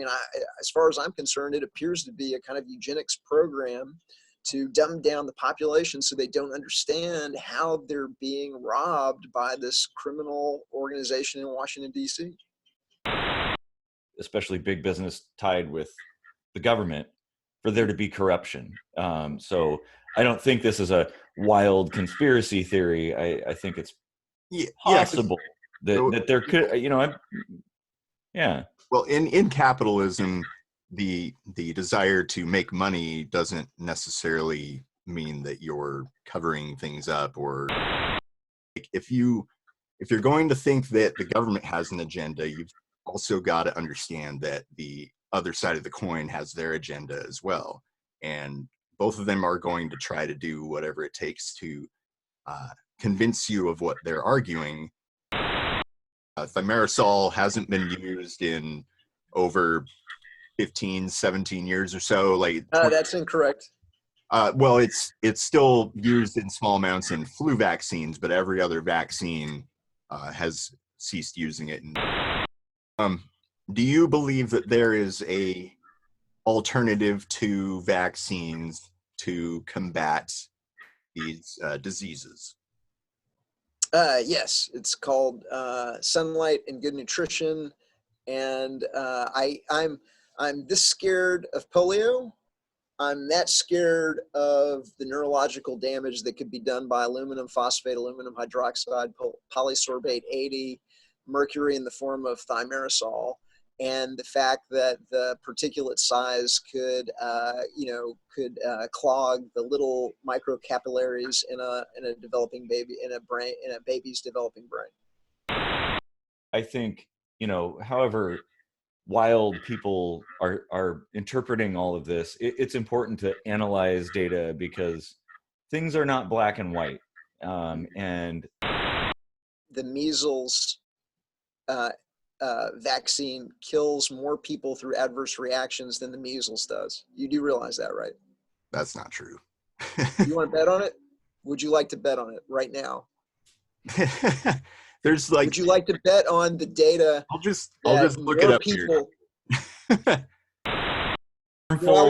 mean, as far as I'm concerned, it appears to be a kind of eugenics program to dumb down the population so they don't understand how they're being robbed by this criminal organization in Washington, D.C. Especially big business tied with the government, for there to be corruption. So I don't think this is a wild conspiracy theory. I think it's possible that there could, yeah. Well, in capitalism, the desire to make money doesn't necessarily mean that you're covering things up, or if you're going to think that the government has an agenda, you've also got to understand that the other side of the coin has their agenda as well, and both of them are going to try to do whatever it takes to convince you of what they're arguing. Thimerosal hasn't been used in over 15, 17 years or so. That's incorrect. Well, it's still used in small amounts in flu vaccines, but every other vaccine has ceased using it. Do you believe that there is a alternative to vaccines to combat these diseases? Yes, it's called sunlight and good nutrition. And I'm this scared of polio. I'm that scared of the neurological damage that could be done by aluminum phosphate, aluminum hydroxide, polysorbate 80, mercury in the form of thimerosal, and the fact that the particulate size could clog the little micro capillaries in a developing baby, in a baby's developing brain. I think, however wild people are interpreting all of this, it's important to analyze data, because things are not black and white. And the measles vaccine kills more people through adverse reactions than the measles does. You do realize that, right? That's not true. You want to bet on it? Would you like to bet on it right now? Would you like to bet on the data? I'll just look it up people, here. Did I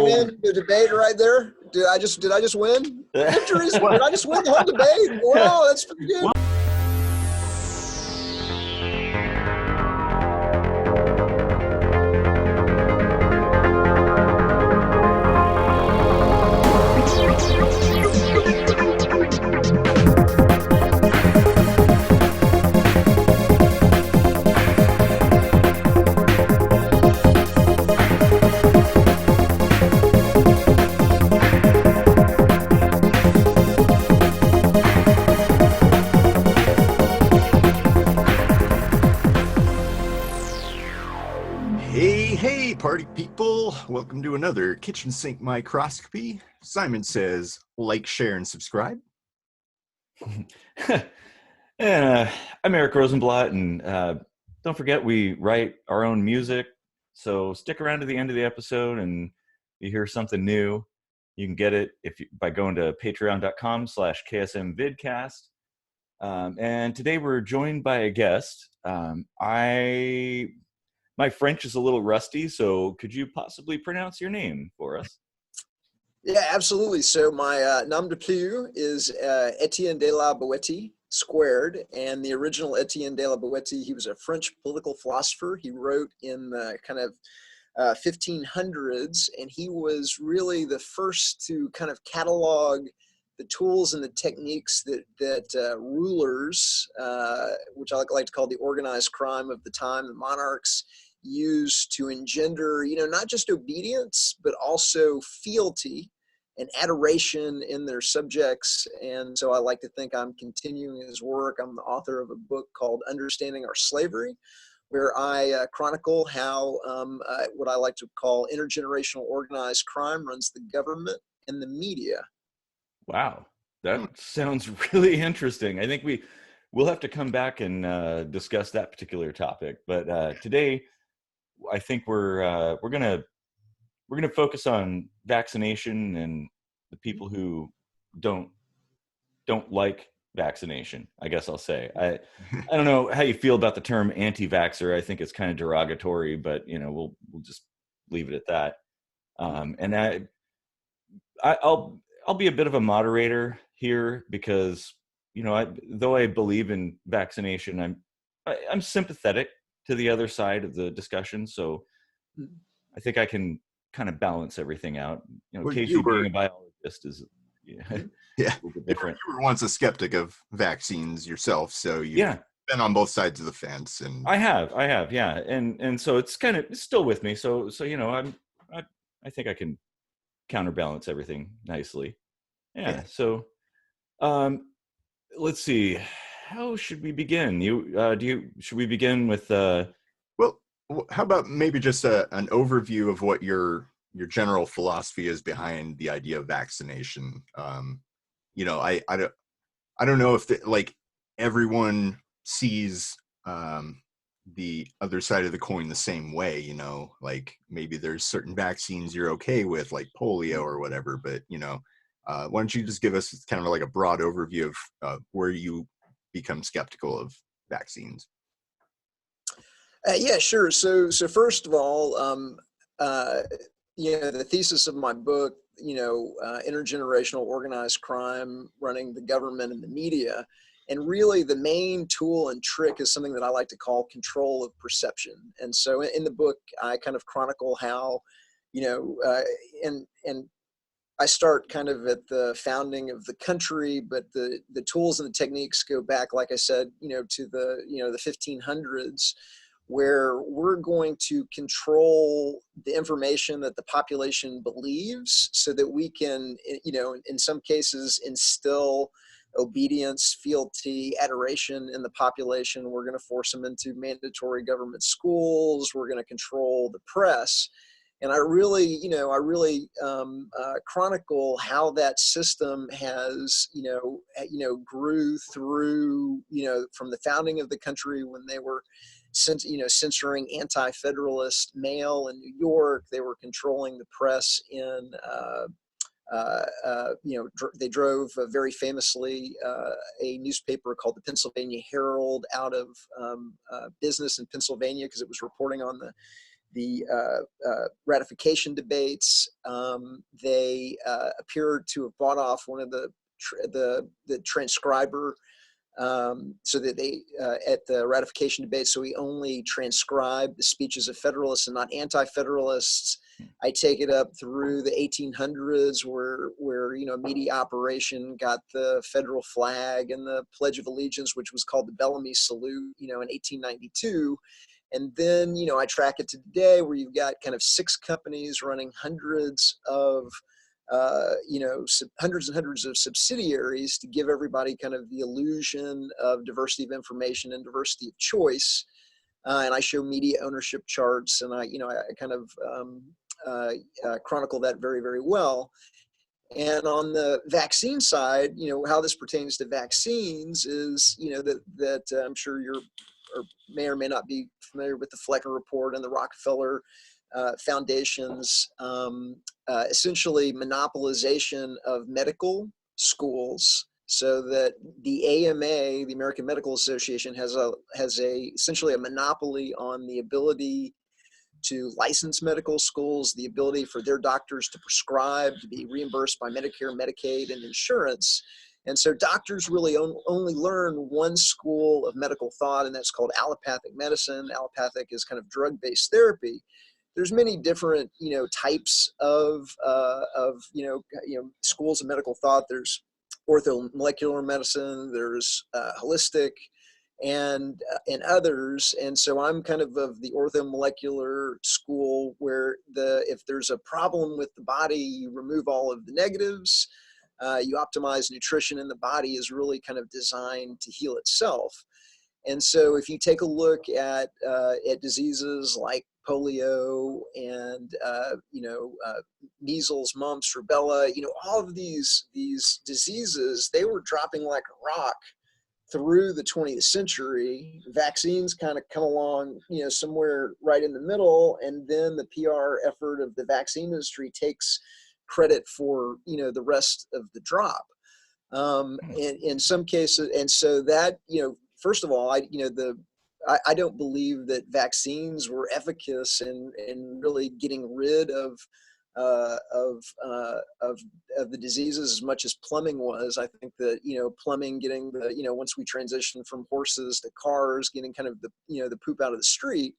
win the debate right there? Did I just win? Victories? Did I just win the whole debate? Wow, that's pretty good. Party people, welcome to another kitchen sink microscopy. Simon says like, share, and subscribe. And I'm Eric Rosenblatt, and don't forget we write our own music, so stick around to the end of the episode, and if you hear something new, you can get it by going to patreon.com/ksmvidcast. And today we're joined by a guest. My French is a little rusty, so could you possibly pronounce your name for us? Yeah, absolutely. So my nom de plume is Etienne de la Boetie squared, and the original Etienne de la Boetie, he was a French political philosopher. He wrote in the kind of 1500s, and he was really the first to kind of catalog the tools and the techniques that rulers, which I like to call the organized crime of the time, the monarchs, used to engender, not just obedience, but also fealty and adoration in their subjects. And so I like to think I'm continuing his work. I'm the author of a book called Understanding Our Slavery, where I chronicle how what I like to call intergenerational organized crime runs the government and the media. Wow, that sounds really interesting. I think we'll have to come back and discuss that particular topic. But today, I think we're gonna focus on vaccination and the people who don't like vaccination, I guess I'll say. I don't know how you feel about the term anti-vaxxer. I think it's kind of derogatory, but we'll just leave it at that. And I'll be a bit of a moderator here because, you know, though I believe in vaccination, I'm sympathetic to the other side of the discussion. So I think I can kind of balance everything out. You know, Well, Casey being a biologist is yeah, a little bit different. You were once a skeptic of vaccines yourself, so you've been on both sides of the fence. And I have, yeah, and so it's still with me. So you know, I think I can counterbalance everything nicely. Yeah. So, let's see. How should we begin? Should we begin with? Well, how about maybe just an overview of what your general philosophy is behind the idea of vaccination? You know, I don't know if like everyone sees the other side of the coin the same way. You know, like maybe there's certain vaccines you're okay with, like polio or whatever. But you know, why don't you just give us kind of like a broad overview of where you become skeptical of vaccines? Yeah, sure. So first of all, you know, the thesis of my book, you know, intergenerational organized crime running the government and the media. And really the main tool and trick is something that I like to call control of perception. And so in the book, I kind of chronicle how, you know, and I start kind of at the founding of the country, but the tools and the techniques go back, like I said, you know, to the 1500s, where we're going to control the information that the population believes so that we can, you know, in some cases instill obedience, fealty, adoration in the population. We're going to force them into mandatory government schools. We're going to control the press. And I really chronicle how that system has, grew through, from the founding of the country when they were, censoring anti-federalist mail in New York. They were controlling the press in, they drove very famously a newspaper called the Pennsylvania Herald out of business in Pennsylvania because it was reporting on the ratification debates. They appeared to have bought off one of the transcriber, so that they at the ratification debate. So we only transcribed the speeches of Federalists and not anti-Federalists. I take it up through the 1800s, where media operation got the federal flag and the Pledge of Allegiance, which was called the Bellamy Salute, in 1892. And then, I track it to today where you've got kind of 6 companies running hundreds and hundreds of subsidiaries to give everybody kind of the illusion of diversity of information and diversity of choice. And I show media ownership charts, and I kind of chronicle that very, very well. And on the vaccine side, how this pertains to vaccines is, that I'm sure you're or may or may not be familiar with the Flecker Report and the Rockefeller Foundation's essentially monopolization of medical schools, so that the AMA, the American Medical Association, has essentially a monopoly on the ability to license medical schools, the ability for their doctors to prescribe, to be reimbursed by Medicare, Medicaid, and insurance. And so doctors really only learn one school of medical thought, and that's called allopathic medicine. Allopathic is kind of drug-based therapy. There's many different, types of schools of medical thought. There's orthomolecular medicine, there's holistic, and others. And so I'm kind of the orthomolecular school, where if there's a problem with the body, you remove all of the negatives. You optimize nutrition, and the body is really kind of designed to heal itself. And so if you take a look at diseases like polio and, measles, mumps, rubella, all of these diseases, they were dropping like a rock through the 20th century. Vaccines kind of come along, somewhere right in the middle, and then the PR effort of the vaccine industry takes credit for, the rest of the drop. In some cases, and so that, first of all, I don't believe that vaccines were efficacious in really getting rid of the diseases as much as plumbing was. I think that, plumbing, getting the, once we transitioned from horses to cars, getting kind of the, the poop out of the street.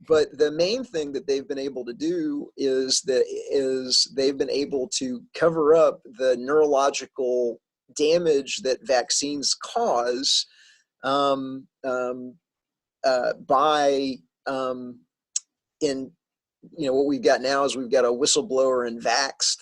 But the main thing that they've been able to do is they've been able to cover up the neurological damage that vaccines cause by what we've got now is we've got a whistleblower in Vaxxed.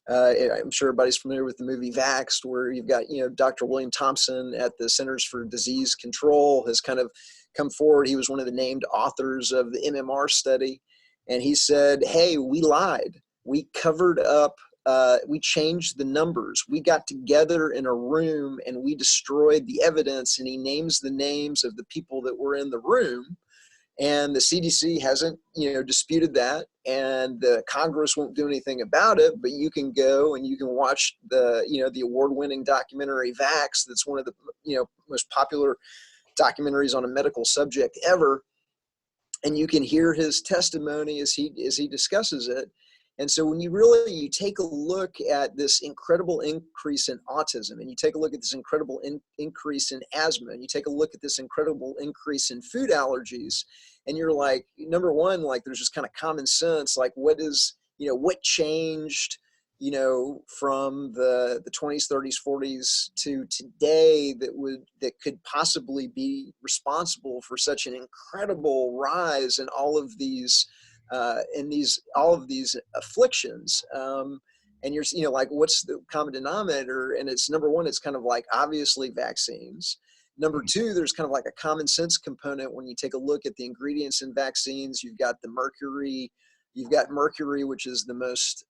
I'm sure everybody's familiar with the movie Vaxxed, where you've got, Dr. William Thompson at the Centers for Disease Control has kind of come forward. He was one of the named authors of the MMR study. And he said, hey, we lied. We covered up, we changed the numbers. We got together in a room and we destroyed the evidence. And he names the names of the people that were in the room. And the CDC hasn't, disputed that, and the Congress won't do anything about it. But you can go and you can watch the, the award-winning documentary Vaxxed. That's one of the, most popular documentaries on a medical subject ever. And you can hear his testimony as he discusses it. And so when you take a look at this incredible increase in autism, and you take a look at this incredible increase in asthma, and you take a look at this incredible increase in food allergies, and you're like, number one, like there's just kind of common sense, like what changed, from the 20s, 30s, 40s to today that could possibly be responsible for such an incredible rise in all of these afflictions. And you're, like, what's the common denominator? And it's, number one, it's kind of like obviously vaccines. Number two, there's kind of like a common sense component when you take a look at the ingredients in vaccines. You've got the mercury. You've got mercury, which is the most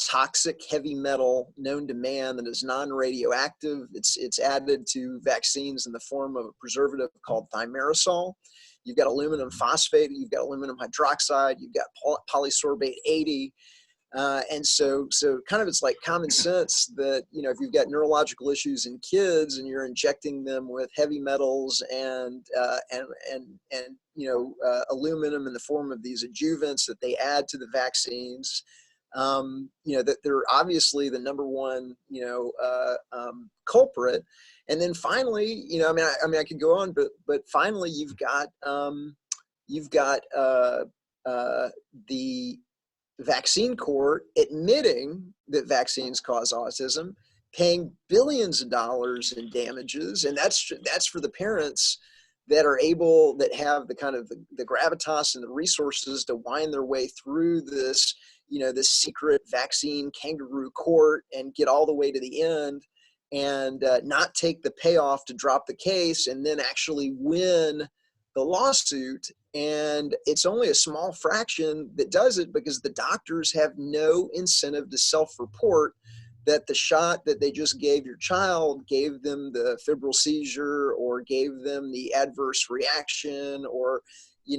toxic heavy metal known to man that is non-radioactive. It's added to vaccines in the form of a preservative called Thimerosal. You've got aluminum phosphate, you've got aluminum hydroxide, you've got polysorbate 80. And so kind of it's like common sense that, if you've got neurological issues in kids and you're injecting them with heavy metals and aluminum in the form of these adjuvants that they add to the vaccines, that they're obviously the number one, culprit. And then finally, I could go on, but finally you've got the vaccine court admitting that vaccines cause autism, paying billions of dollars in damages. And that's for the parents that have the kind of the gravitas and the resources to wind their way through this, this secret vaccine kangaroo court and get all the way to the end and not take the payoff to drop the case and then actually win the lawsuit. And it's only a small fraction that does it because the doctors have no incentive to self-report that the shot that they just gave your child gave them the febrile seizure or gave them the adverse reaction, or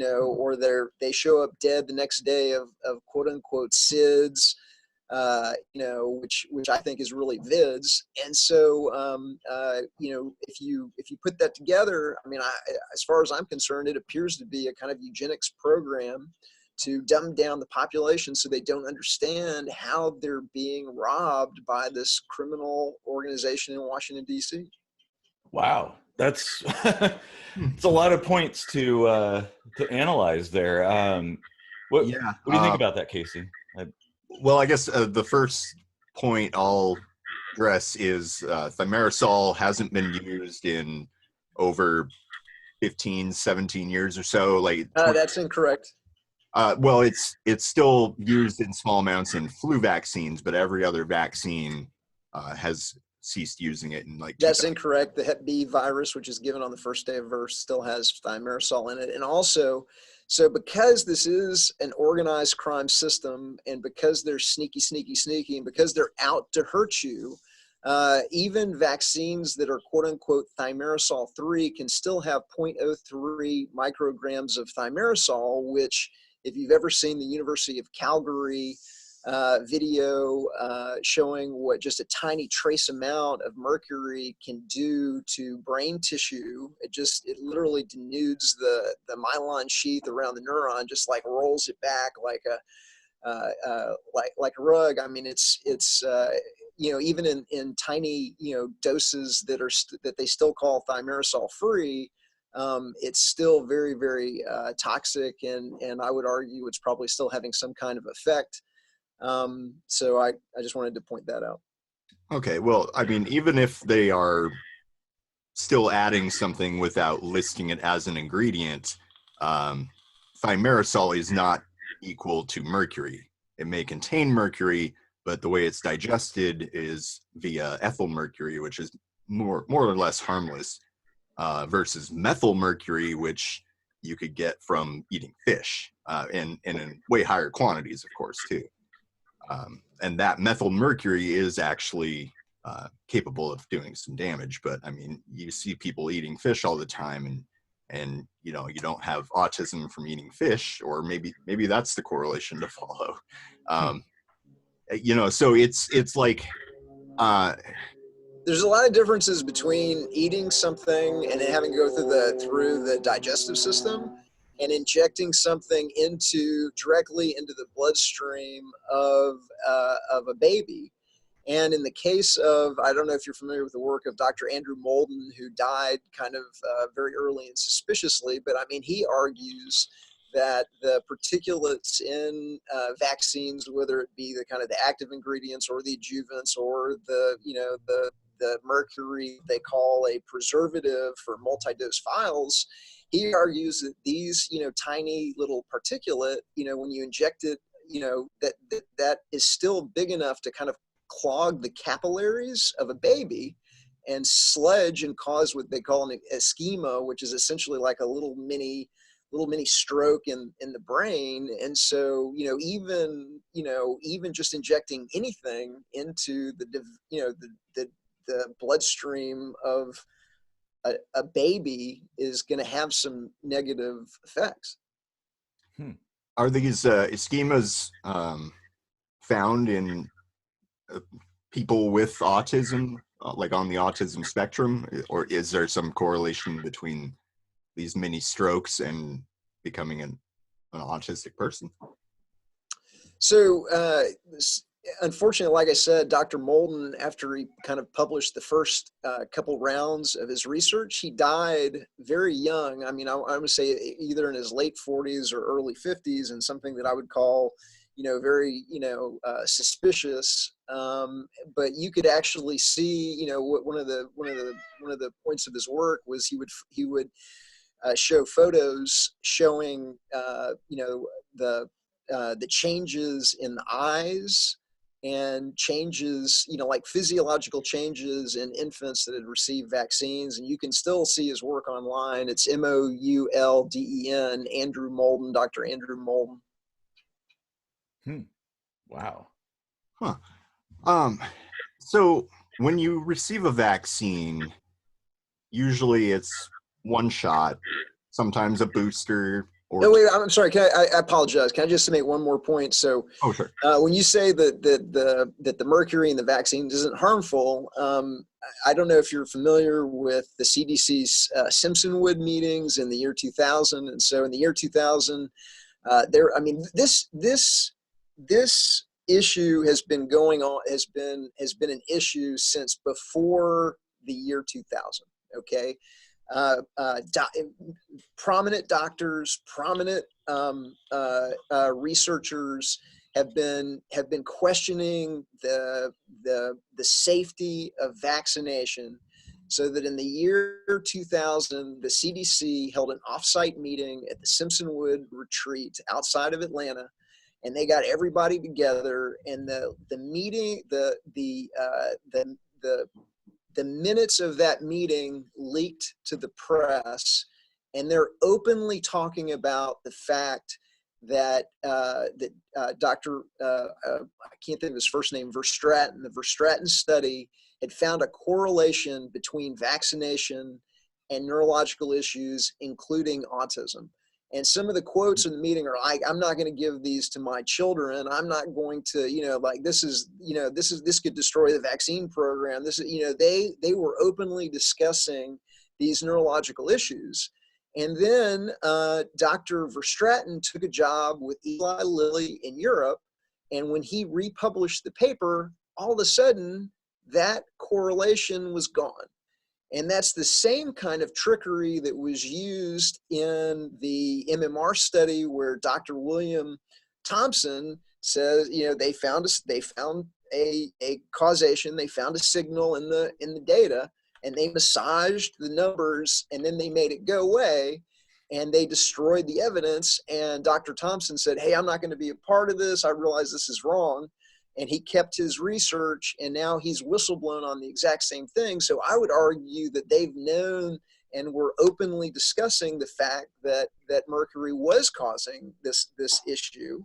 or they show up dead the next day of quote unquote SIDS, which I think is really VIDS. And so, if you put that together, as far as I'm concerned, it appears to be a kind of eugenics program to dumb down the population so they don't understand how they're being robbed by this criminal organization in Washington, D.C. Wow. That's it's a lot of points to analyze there. What do you think about that, Casey? Well, I guess the first point I'll address is Thimerosal hasn't been used in over 15, 17 years or so. That's incorrect. Well, it's still used in small amounts in flu vaccines, but every other vaccine has ceased using it. That's incorrect. The Hep B virus, which is given on the first day of VAERS, still has Thimerosal in it. And also, so because this is an organized crime system, and because they're sneaky, and because they're out to hurt you, even vaccines that are quote unquote Thimerosal 3 can still have 0.03 micrograms of Thimerosal, which, if you've ever seen the University of Calgary video showing what just a tiny trace amount of mercury can do to brain tissue. It literally denudes the myelin sheath around the neuron, just like rolls it back like a rug. I mean, it's you know, even in tiny, you know, doses that they still call thimerosal free, it's still very, very toxic, and I would argue it's probably still having some kind of effect. So I just wanted to point that out. Okay, well, I mean, even if they are still adding something without listing it as an ingredient, thimerosal is not equal to mercury. It may contain mercury, but the way it's digested is via ethyl mercury, which is more or less harmless, versus methyl mercury, which you could get from eating fish, and in way higher quantities, of course, too. And that methyl mercury is actually capable of doing some damage. But I mean, you see people eating fish all the time, and you know, you don't have autism from eating fish, or maybe that's the correlation to follow. You know, so it's like there's a lot of differences between eating something and having to go through the digestive system, and injecting something directly into the bloodstream of a baby. And in the case of, I don't know if you're familiar with the work of Dr. Andrew Molden, who died kind of very early and suspiciously, but I mean, he argues that the particulates in vaccines, whether it be the kind of the active ingredients or the adjuvants or the, you know, the mercury they call a preservative for multi-dose vials, he argues that these, you know, tiny little particulate, you know, when you inject it, you know, that is still big enough to kind of clog the capillaries of a baby and sledge and cause what they call an ischema, which is essentially like a little mini stroke in the brain. And so, you know, even just injecting anything into the bloodstream of a baby is going to have some negative effects. Are these ischemas found in people with autism, like on the autism spectrum, or is there some correlation between these mini strokes and becoming an autistic person? So unfortunately, like I said, Dr. Molden, after he kind of published the first couple rounds of his research, he died very young. I mean, I would say either in his late 40s or early 50s, and something that I would call, you know, very, you know, suspicious. But you could actually see, you know, one of the points of his work was he would show photos showing, you know, the changes in the eyes and changes, you know, like physiological changes in infants that had received vaccines. And you can still see his work online. It's Molden, Andrew Molden, Dr. Andrew Molden. Wow. Huh. So when you receive a vaccine, usually it's one shot, sometimes a booster. No, wait, I'm sorry. I apologize. Can I just make one more point? So, oh, sure. When you say that the mercury in the vaccine isn't harmful, I don't know if you're familiar with the CDC's Simpsonwood meetings in the year 2000. And so, in the year 2000, I mean, this issue has been going on, has been an issue since before the year 2000. Okay. Prominent doctors, prominent researchers have been questioning the safety of vaccination, so that in the year 2000, the CDC held an offsite meeting at the Simpsonwood retreat outside of Atlanta, and they got everybody together. And the meeting, the minutes of that meeting leaked to the press, and they're openly talking about the fact that Dr. I can't think of his first name, Verstraeten, the Verstraeten study had found a correlation between vaccination and neurological issues, including autism. And some of the quotes in the meeting are like, I'm not going to give these to my children. I'm not going to, like, this could destroy the vaccine program. This is, they were openly discussing these neurological issues. And then Dr. Verstraeten took a job with Eli Lilly in Europe. And when he republished the paper, all of a sudden that correlation was gone. And that's the same kind of trickery that was used in the MMR study where Dr. William Thompson says, they found a causation, they found a signal in the data, and they massaged the numbers, and then they made it go away, and they destroyed the evidence. And Dr. Thompson said, hey, I'm not going to be a part of this. I realize this is wrong. And he kept his research, and now he's whistleblown on the exact same thing. So I would argue that they've known and were openly discussing the fact that Mercury was causing this issue.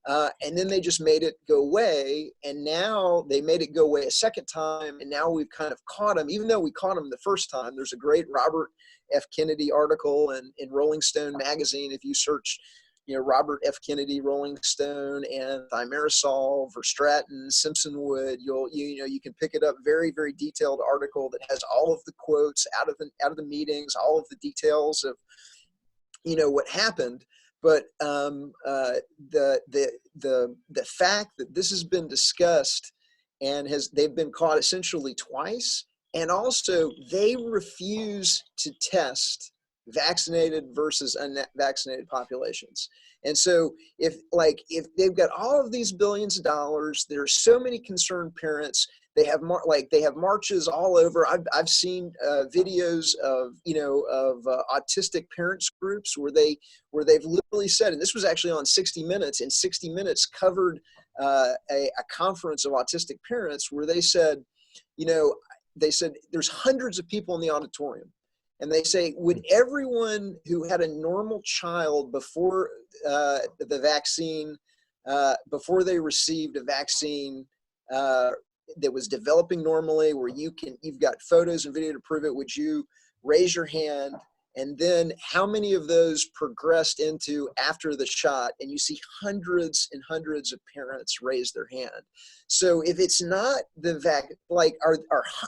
And then they just made it go away. And now they made it go away a second time. And now we've kind of caught them, even though we caught them the first time. There's a great Robert F. Kennedy article in Rolling Stone magazine. If you search Robert F. Kennedy, Rolling Stone, and Thimerosal, Verstraeten, Simpsonwood, you can pick it up. Very, very detailed article that has all of the quotes out of the meetings, all of the details of what happened. But the fact that this has been discussed and they've been caught essentially twice, and also they refuse to test vaccinated versus unvaccinated populations. And so if they've got all of these billions of dollars, there are so many concerned parents, they have marches all over. I've seen videos of autistic parents groups where they've literally said, and this was actually on 60 Minutes, and 60 Minutes covered a conference of autistic parents where they said there's hundreds of people in the auditorium. And they say, would everyone who had a normal child before the vaccine, before they received a vaccine that was developing normally, where you've got photos and video to prove it, would you raise your hand? And then how many of those progressed into after the shot? And you see hundreds and hundreds of parents raise their hand. So if it's not the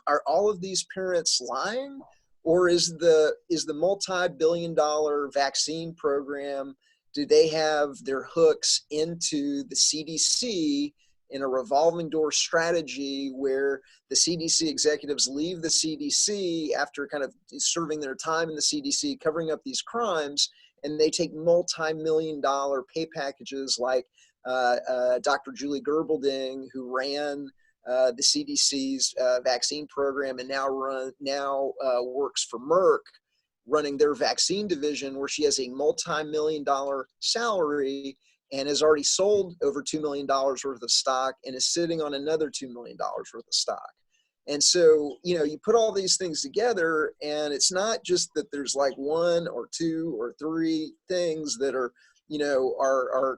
are all of these parents lying? Or is the multi-billion-dollar vaccine program, do they have their hooks into the CDC in a revolving door strategy where the CDC executives leave the CDC after kind of serving their time in the CDC, covering up these crimes, and they take multi-million-dollar pay packages like Dr. Julie Gerbelding, who ran the CDC's vaccine program and now works for Merck, running their vaccine division, where she has a multi-million-dollar salary and has already sold over $2 million worth of stock and is sitting on another $2 million worth of stock. And so, you put all these things together, and it's not just that there's like one or two or three things that are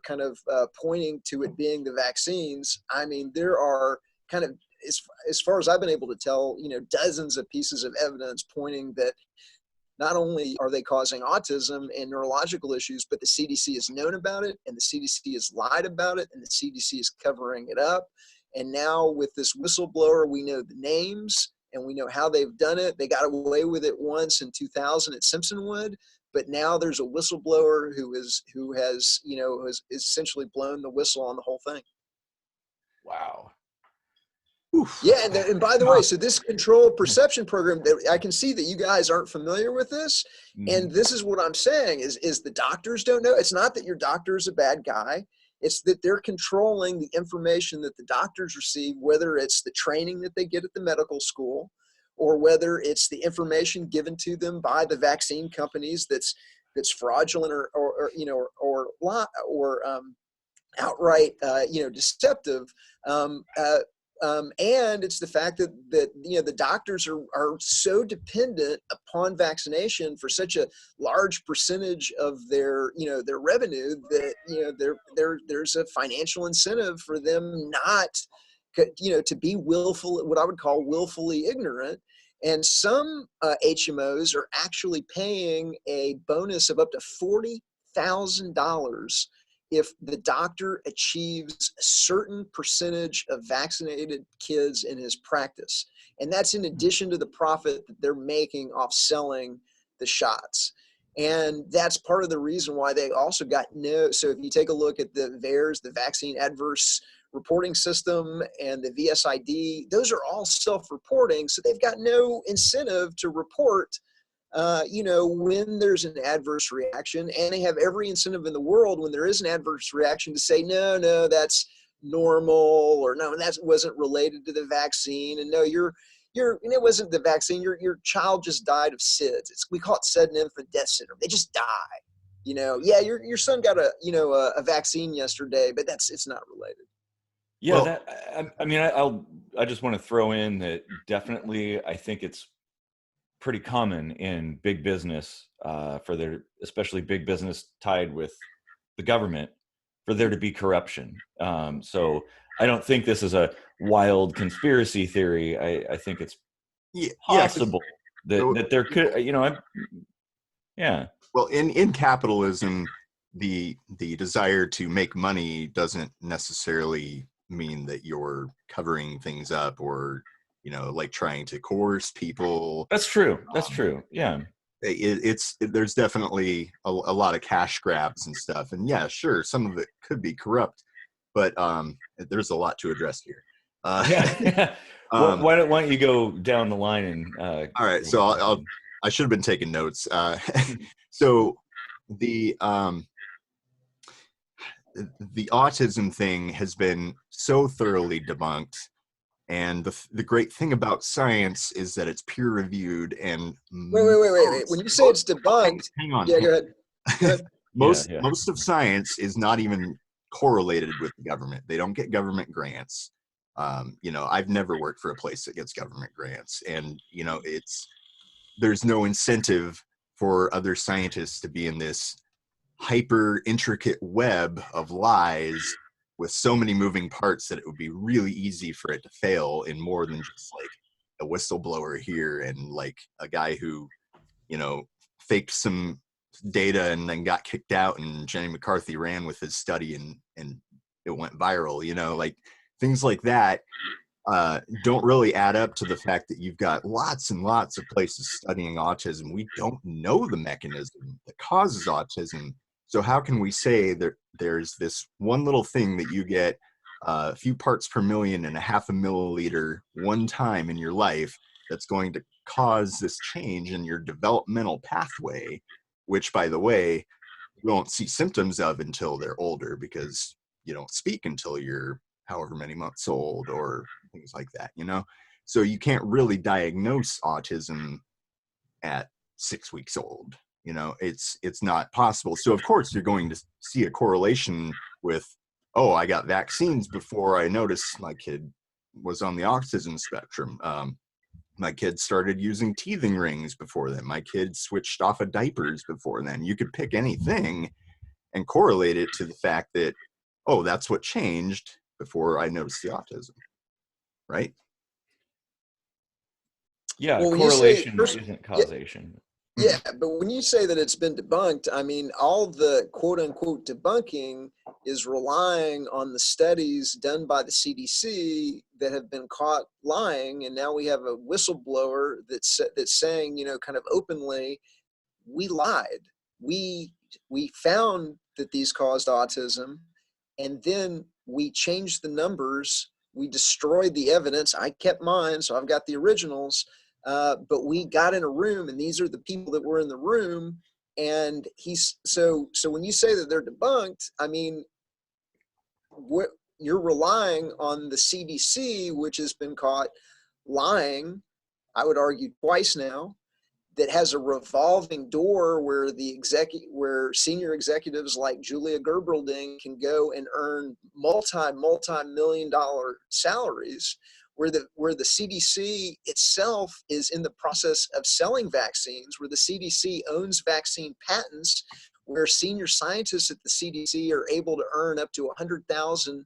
kind of pointing to it being the vaccines. I mean, there are kind of, as far as I've been able to tell, dozens of pieces of evidence pointing that not only are they causing autism and neurological issues, but the CDC has known about it, and the CDC has lied about it, and the CDC is covering it up. And now with this whistleblower, we know the names and we know how they've done it. They got away with it once in 2000 at Simpsonwood, but now there's a whistleblower who has essentially blown the whistle on the whole thing. Wow. Oof. Yeah, and by the way, so this controlled perception program, I can see that you guys aren't familiar with this, and this is what I'm saying is the doctors don't know. It's not that your doctor is a bad guy. It's that they're controlling the information that the doctors receive, whether it's the training that they get at the medical school, or whether it's the information given to them by the vaccine companies that's fraudulent or outright deceptive. And it's the fact that the doctors are so dependent upon vaccination for such a large percentage of their revenue that there's a financial incentive for them not to be what I would call willfully ignorant. And some HMOs are actually paying a bonus of up to $100,000 if the doctor achieves a certain percentage of vaccinated kids in his practice. And that's in addition to the profit that they're making off selling the shots. And that's part of the reason why they also got no, so if you take a look at the VAERS, the Vaccine Adverse Reporting System, and the VSID, those are all self-reporting, so they've got no incentive to report when there's an adverse reaction, and they have every incentive in the world when there is an adverse reaction to say, no, that's normal, or no, that wasn't related to the vaccine, and no, it wasn't the vaccine, your child just died of SIDS. We call it sudden infant death syndrome. They just die. Yeah, your son got a vaccine yesterday, but it's not related. Yeah, well, I just want to throw in that definitely I think it's pretty common in big business especially big business tied with the government, for there to be corruption. So I don't think this is a wild conspiracy theory. I think it's possible that there could, yeah. Well, in capitalism, the desire to make money doesn't necessarily mean that you're covering things up or like trying to coerce people. That's true. Yeah. There's definitely a lot of cash grabs and stuff, and yeah, sure, some of it could be corrupt, but there's a lot to address here. Yeah. Why don't you go down the line and all right, so I should have been taking notes. So the autism thing has been so thoroughly debunked. And the great thing about science is that it's peer reviewed and wait. When you say it's debunked, hang on. Yeah, go ahead. Most of science is not even correlated with the government. They don't get government grants. I've never worked for a place that gets government grants, and there's no incentive for other scientists to be in this hyper intricate web of lies with so many moving parts that it would be really easy for it to fail in more than just like a whistleblower here and like a guy who, faked some data and then got kicked out, and Jenny McCarthy ran with his study and it went viral, like things like that don't really add up to the fact that you've got lots and lots of places studying autism. We don't know the mechanism that causes autism. So how can we say that there's this one little thing that you get a few parts per million and a half a milliliter one time in your life that's going to cause this change in your developmental pathway, which, by the way, you won't see symptoms of until they're older because you don't speak until you're however many months old or things like that, So you can't really diagnose autism at 6 weeks old. It's not possible. So of course you're going to see a correlation with, oh, I got vaccines before I noticed my kid was on the autism spectrum. My kid started using teething rings before then. My kid switched off of diapers before then. You could pick anything and correlate it to the fact that, oh, that's what changed before I noticed the autism, right? Yeah, well, correlation isn't causation. Yeah, but when you say that it's been debunked, I mean, all the quote unquote debunking is relying on the studies done by the CDC that have been caught lying. And now we have a whistleblower that's saying, kind of openly, we lied. We found that these caused autism, and then we changed the numbers. We destroyed the evidence. I kept mine, so I've got the originals. But we got in a room, and these are the people that were in the room. And so when you say that they're debunked, I mean, you're relying on the CDC, which has been caught lying, I would argue twice now, that has a revolving door where where senior executives like Julia Gerberding can go and earn multi-million-dollar salaries, where the CDC itself is in the process of selling vaccines, where the CDC owns vaccine patents, where senior scientists at the CDC are able to earn up to $100,000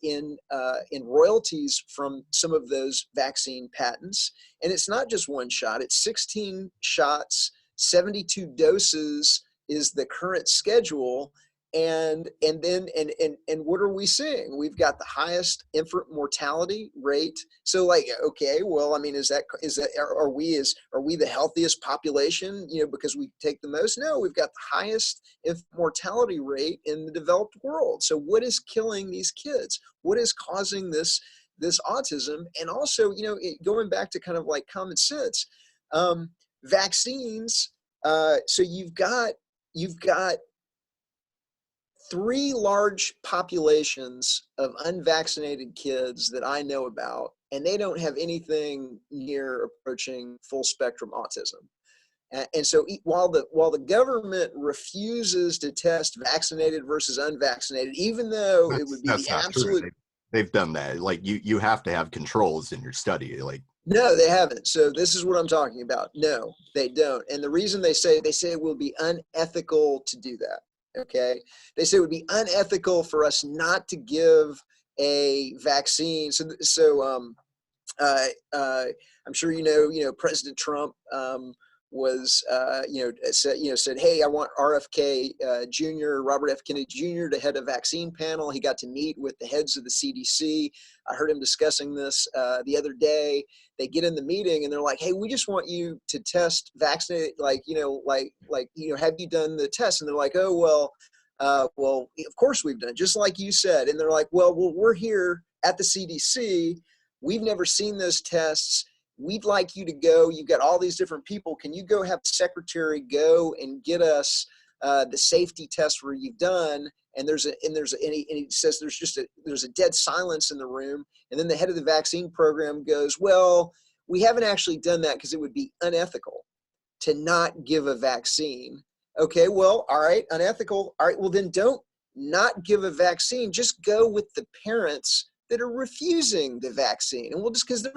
in royalties from some of those vaccine patents. And it's not just one shot, it's 16 shots, 72 doses. is the current schedule. And what are we seeing? We've got the highest infant mortality rate. So like, okay, well, I mean, are we the healthiest population, you know, because we take the most? No, we've got the highest infant mortality rate in the developed world. So what is killing these kids? What is causing this autism? And also, you know, going back to kind of like common sense, vaccines. So you've got 3 large populations of unvaccinated kids that I know about, and they don't have anything near approaching full spectrum autism. And so while the government refuses to test vaccinated versus unvaccinated, even though it would be the absolute... They've done that. Like you have to have controls in your study. Like, no, they haven't. So this is what I'm talking about. No, they don't. And the reason they say it will be unethical to do that. Okay, they say it would be unethical for us not to give a vaccine. I'm sure you know President Trump was said, hey, I want RFK Jr., Robert F. Kennedy Jr. to head a vaccine panel. He got to meet with the heads of the CDC. I heard him discussing this the other day. They get in the meeting and they're like, hey, we just want you to test vaccinate, have you done the test? And they're like, oh, well, of course we've done it, just like you said. And they're like, well, we're here at the CDC. We've never seen those tests. We'd like you to go. You've got all these different people. Can you go have the secretary go and get us the safety test where you've done? And he says there's a dead silence in the room. And then the head of the vaccine program goes, well, we haven't actually done that because it would be unethical to not give a vaccine. Okay, well, all right, unethical. All right, well, then don't not give a vaccine. Just go with the parents that are refusing the vaccine. And because they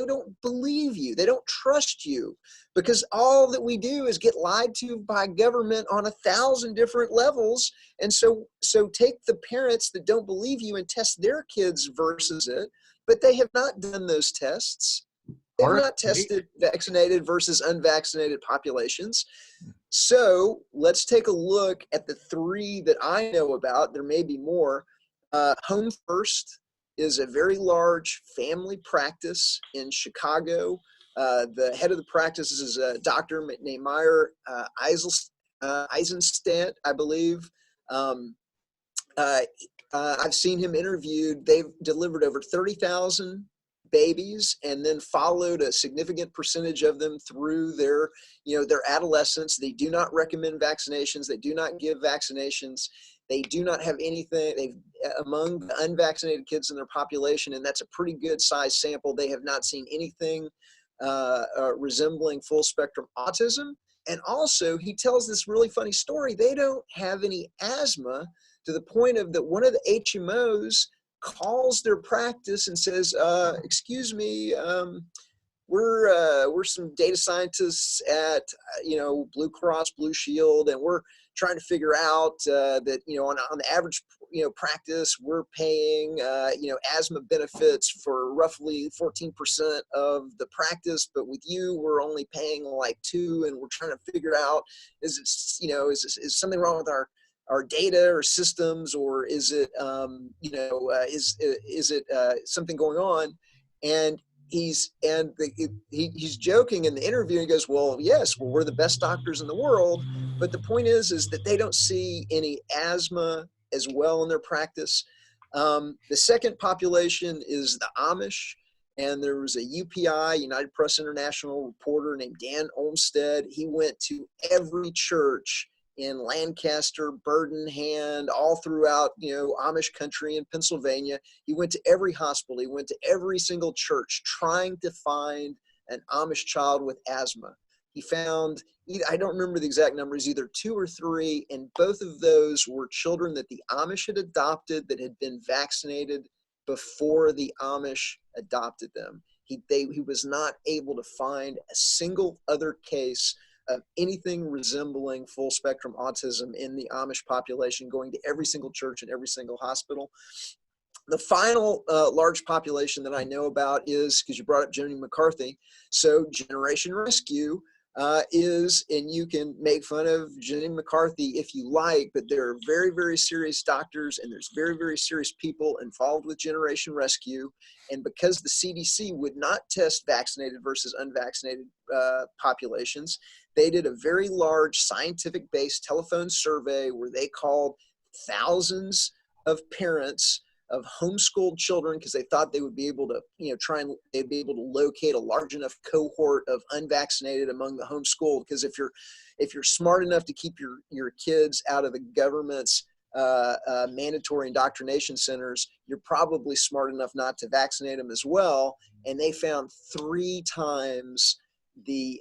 don't believe you. They don't trust you, because all that we do is get lied to by government on 1,000 different levels. And so take the parents that don't believe you and test their kids versus it, but they have not done those tests. They've not tested vaccinated versus unvaccinated populations. So let's take a look at the 3 that I know about. There may be more. Home First is a very large family practice in Chicago. The head of the practice is a doctor named Meyer Eisenstadt, I believe. I've seen him interviewed. They've delivered over 30,000 babies and then followed a significant percentage of them through their adolescence. They do not recommend vaccinations. They do not give vaccinations. They do not have anything among the unvaccinated kids in their population, and that's a pretty good size sample. They have not seen anything resembling full spectrum autism. And also, he tells this really funny story. They don't have any asthma, to the point of that one of the HMOs calls their practice and says, excuse me, we're some data scientists at Blue Cross Blue Shield, and we're trying to figure out that on the average practice we're paying asthma benefits for roughly 14% of the practice, but with you we're only paying like 2%, and we're trying to figure out is something wrong with our data or systems, or is it something going on? And he's joking in the interview. He goes, well, yes, we're the best doctors in the world, but the point is that they don't see any asthma as well in their practice. The second population is the Amish, and there was a UPI, United Press International reporter named Dan Olmsted. He went to every church in Lancaster, Burdenhand, all throughout, Amish country in Pennsylvania. He went to every hospital. He went to every single church trying to find an Amish child with asthma. He found, I don't remember the exact numbers, either 2 or 3, and both of those were children that the Amish had adopted that had been vaccinated before the Amish adopted them. He was not able to find a single other case of anything resembling full spectrum autism in the Amish population, going to every single church and every single hospital. The final large population that I know about is, because you brought up Jenny McCarthy, so Generation Rescue is, and you can make fun of Jenny McCarthy if you like, but there are very, very serious doctors and there's very, very serious people involved with Generation Rescue. And because the CDC would not test vaccinated versus unvaccinated populations, they did a very large scientific-based telephone survey where they called thousands of parents of homeschooled children because they thought they would be able to, they'd be able to locate a large enough cohort of unvaccinated among the homeschooled. Because if you're smart enough to keep your kids out of the government's mandatory indoctrination centers, you're probably smart enough not to vaccinate them as well. And they found 3 times the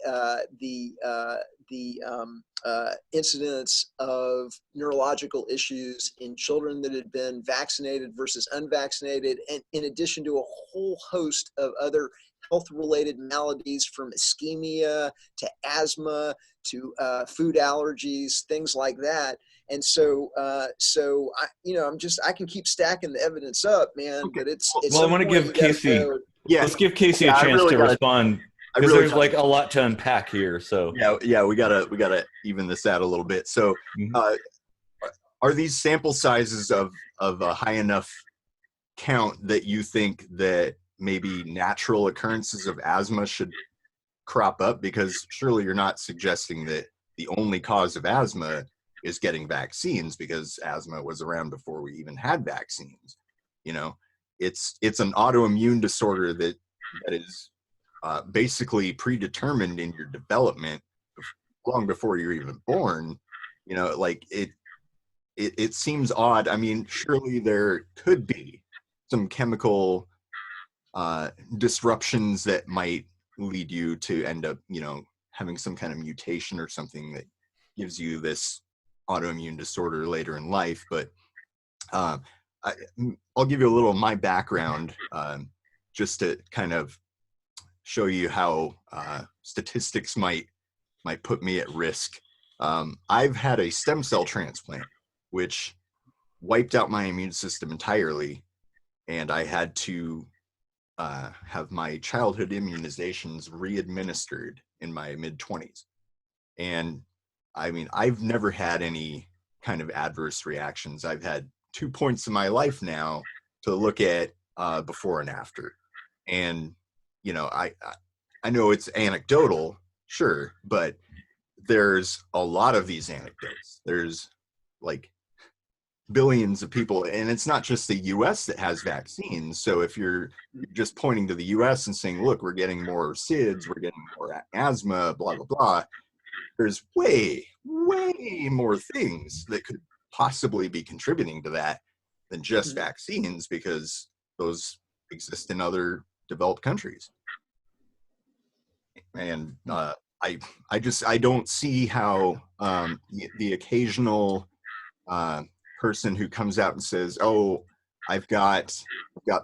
incidence of neurological issues in children that had been vaccinated versus unvaccinated, and in addition to a whole host of other health-related maladies, from ischemia to asthma to food allergies, things like that. And so I can keep stacking the evidence up, man. Okay. But it's well, I want to give Casey. Yeah, let's give Casey a chance to respond. Because there's like a lot to unpack here. So yeah, we gotta even this out a little bit. So, are these sample sizes of a high enough count that you think that maybe natural occurrences of asthma should crop up? Because surely you're not suggesting that the only cause of asthma is getting vaccines, because asthma was around before we even had vaccines. It's an autoimmune disorder that is basically predetermined in your development long before you're even born. It seems odd. I mean, surely there could be some chemical disruptions that might lead you to end up, having some kind of mutation or something that gives you this autoimmune disorder later in life. But I'll give you a little of my background just to kind of show you how statistics might put me at risk. I've had a stem cell transplant, which wiped out my immune system entirely, and I had to have my childhood immunizations re-administered in my mid-20s. And I mean, I've never had any kind of adverse reactions. I've had 2 points in my life now to look at before and after. And I know it's anecdotal, sure, but there's a lot of these anecdotes. There's like billions of people, and it's not just the US that has vaccines. So if you're just pointing to the US and saying, look, we're getting more SIDS, we're getting more asthma, blah, blah, blah, there's way, way more things that could possibly be contributing to that than just vaccines, because those exist in other developed countries. And I don't see how the occasional person who comes out and says, oh, I've got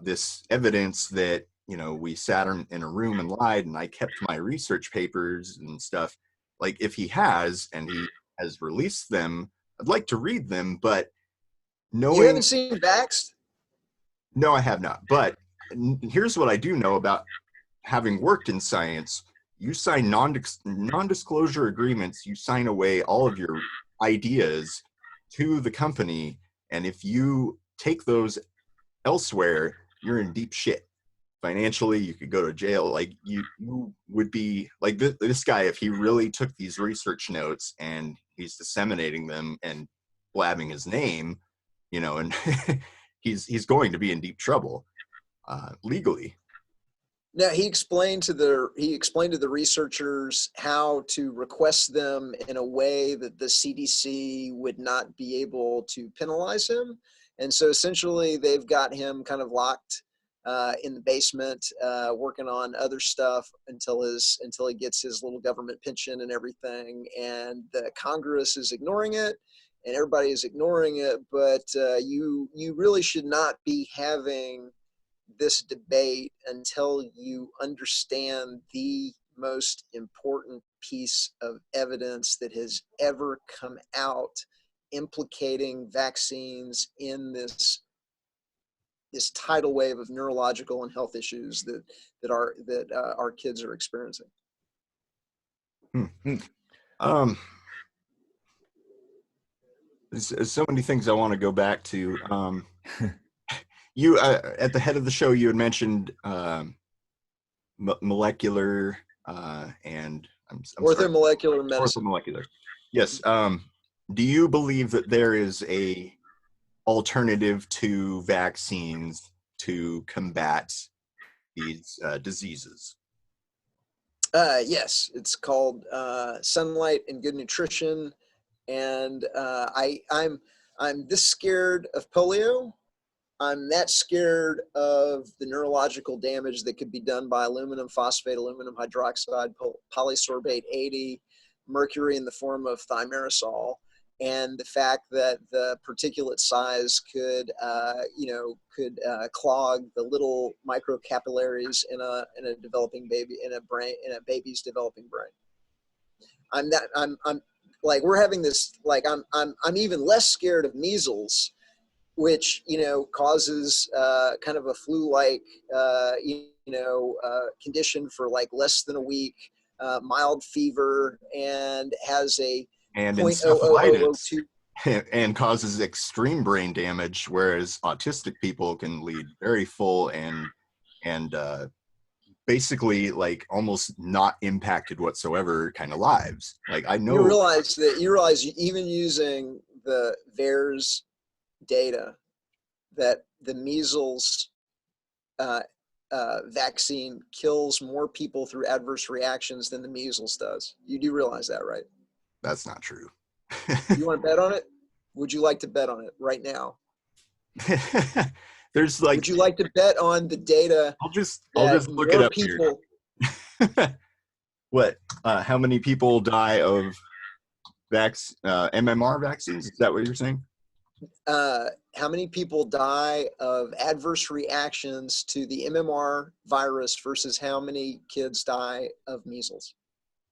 this evidence that we sat in a room and lied and I kept my research papers and stuff. Like, if he has and he has released them, I'd like to read them. But knowing— You haven't seen Vaxxed? No, I have not. But here's what I do know about having worked in science. You sign non-disclosure agreements. You sign away all of your ideas to the company. And if you take those elsewhere, you're in deep shit. Financially, you could go to jail. Like, you would be like this guy, if he really took these research notes and he's disseminating them and blabbing his name, and he's going to be in deep trouble legally. Now, he explained to the researchers how to request them in a way that the CDC would not be able to penalize him. And so essentially they've got him kind of locked in the basement, working on other stuff until he gets his little government pension and everything. And the Congress is ignoring it, and everybody is ignoring it. But you really should not be having this debate until you understand the most important piece of evidence that has ever come out implicating vaccines in this tidal wave of neurological and health issues that our kids are experiencing. There's so many things I want to go back to. You at the head of the show, you had mentioned molecular and I'm sorry, Orthomolecular medicine. orthomolecular. Yes. Do you believe that there is a alternative to vaccines to combat these diseases? Yes, it's called sunlight and good nutrition. And I'm this scared of polio. I'm that scared of the neurological damage that could be done by aluminum phosphate, aluminum hydroxide, polysorbate 80, mercury in the form of thimerosal, and the fact that the particulate size could, clog the little micro capillaries in a developing baby, in a baby's developing brain. I'm like, we're having this, like, I'm even less scared of measles, which, causes kind of a flu-like, condition for like less than a week, mild fever, and has a and 0.0002. And causes extreme brain damage, whereas autistic people can lead very full and basically like almost not impacted whatsoever kind of lives. Like, I know You realize even using the VAERS data that the measles vaccine kills more people through adverse reactions than the measles does. You do realize that, right? That's not true. You want to bet on it? Would you like to bet on it right now? There's like, would you like to bet on the data? I'll just look it up people, here. What? How many people die of MMR vaccines? Is that what you're saying? How many people die of adverse reactions to the MMR virus versus how many kids die of measles?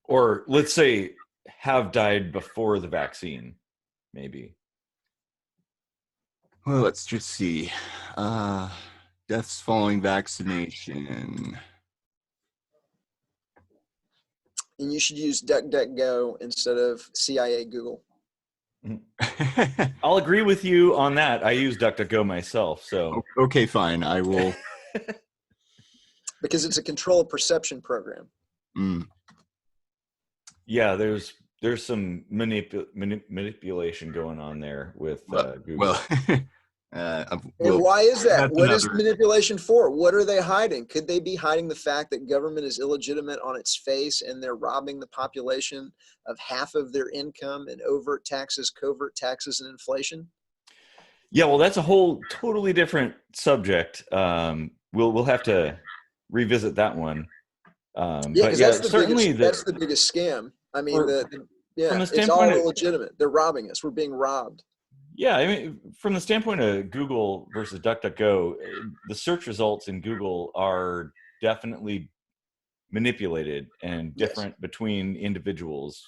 Or let's say have died before the vaccine, maybe. Well, let's just see. Deaths following vaccination. And you should use DuckDuckGo instead of CIA Google. I'll agree with you on that. I use DuckDuckGo myself, so. Okay, fine. I will. Because it's a controlled perception program. Mm. Yeah, there's some manipulation going on there with Google. Well, and why is that? What is manipulation for? What are they hiding? Could they be hiding the fact that government is illegitimate on its face and they're robbing the population of half of their income in overt taxes, covert taxes, and inflation? Yeah, well, that's a whole totally different subject. We'll have to revisit that one. Because that's the biggest scam. I mean, it's all illegitimate. They're robbing us. We're being robbed. Yeah, I mean, from the standpoint of Google versus DuckDuckGo, the search results in Google are definitely manipulated and different between individuals.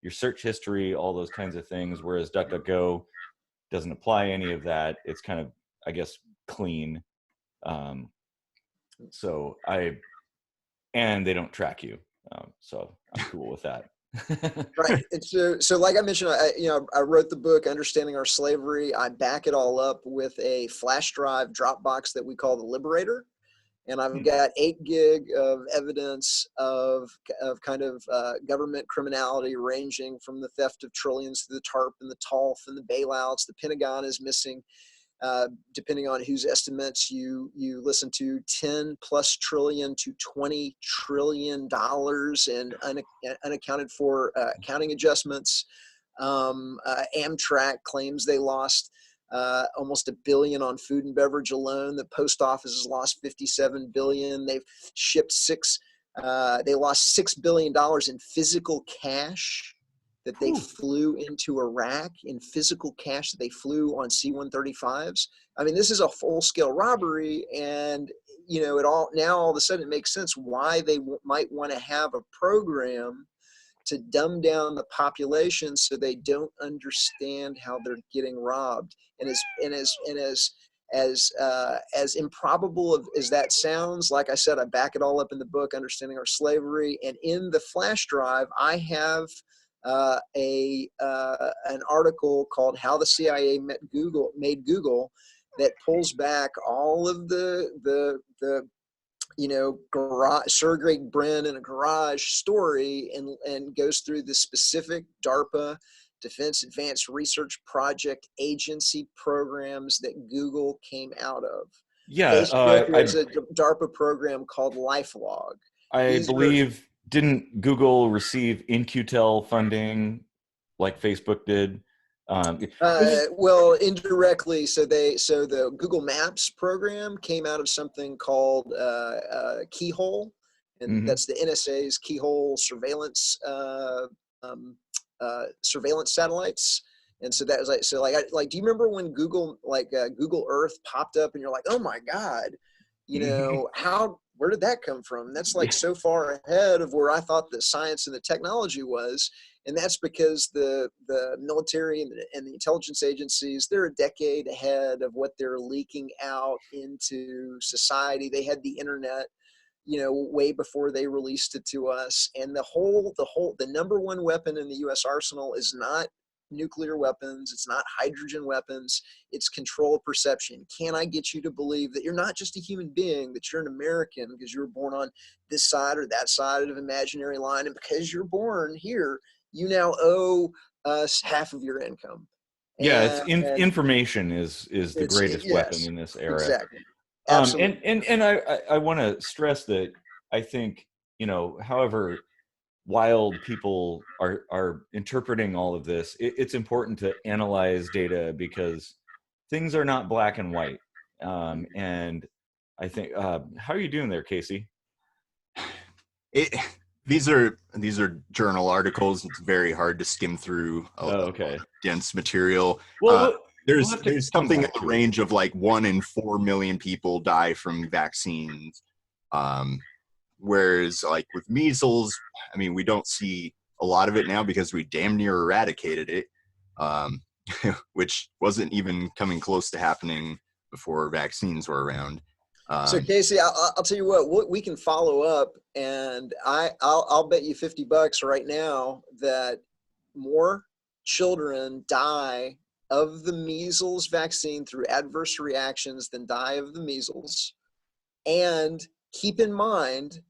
Your search history, all those kinds of things, whereas DuckDuckGo doesn't apply any of that. It's kind of, I guess, clean. And they don't track you. So I'm cool with that. Right. And so like I mentioned, I wrote the book, Understanding Our Slavery. I back it all up with a flash drive Dropbox that we call the Liberator. And I've got 8 gig of evidence of kind of government criminality, ranging from the theft of trillions to the TARP and the TALF and the bailouts. The Pentagon is missing, depending on whose estimates you listen to, 10+ trillion to $20 trillion in unaccounted for accounting adjustments. Amtrak claims they lost almost $1 billion on food and beverage alone. The post office has lost $57 billion. They've shipped they lost $6 billion in physical cash that they flew into Iraq, in physical cash that they flew on C-135s. I mean, this is a full-scale robbery, and all of a sudden it makes sense why they might want to have a program to dumb down the population so they don't understand how they're getting robbed. And as as improbable as that sounds, like I said, I back it all up in the book, Understanding Our Slavery. And in the flash drive, I have an article called How the CIA Made Google that pulls back all of the garage, Sir Greg Brin in a garage story, and goes through the specific DARPA, Defense Advanced Research Project Agency programs that Google came out of. Yeah, Facebook is a DARPA program called LifeLog. I believe, didn't Google receive In-Q-Tel funding like Facebook did? Well, indirectly. So the Google Maps program came out of something called Keyhole, and that's the NSA's Keyhole surveillance surveillance satellites. And so that was like, do you remember when Google Google Earth popped up, and you're like, oh my God, where did that come from? That's like so far ahead of where I thought the science and the technology was. And that's because the military and the intelligence agencies, they're a decade ahead of what they're leaking out into society. They had the internet, way before they released it to us. And the number one weapon in the U.S. arsenal is not nuclear weapons. It's not hydrogen weapons. It's control perception. Can I get you to believe that you're not just a human being, that you're an American because you were born on this side or that side of an imaginary line, and because you're born here, you now owe us half of your income. Yeah, it's information is the greatest weapon in this era. Exactly. Absolutely. And I want to stress that I think, however wild people are interpreting all of this, it's important to analyze data, because things are not black and white. And I think, how are you doing there, Casey? These are journal articles. It's very hard to skim through dense material. Well, there's something in the range of like 1 in 4 million people die from vaccines. Whereas like with measles, I mean, we don't see a lot of it now because we damn near eradicated it, which wasn't even coming close to happening before vaccines were around. So Casey, I'll tell you what, we can follow up, and I'll bet you $50 right now that more children die of the measles vaccine through adverse reactions than die of the measles. And keep in mind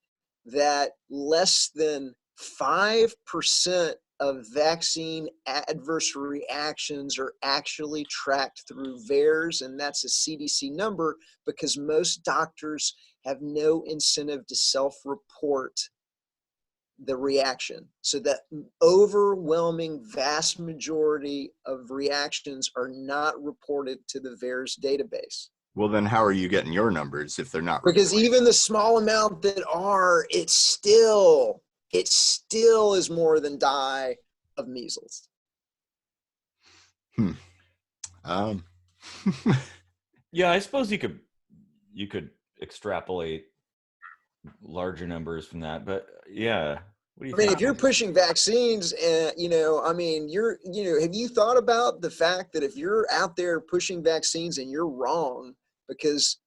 that less than 5% of vaccine adverse reactions are actually tracked through VAERS, and that's a CDC number, because most doctors have no incentive to self-report the reaction. So that overwhelming vast majority of reactions are not reported to the VAERS database. Well, then how are you getting your numbers if they're not? Because even the small amount that are, it still is more than die of measles. Yeah, I suppose you could extrapolate larger numbers from that, but yeah. What do you think? If you're pushing vaccines, and have you thought about the fact that if you're out there pushing vaccines and you're wrong, because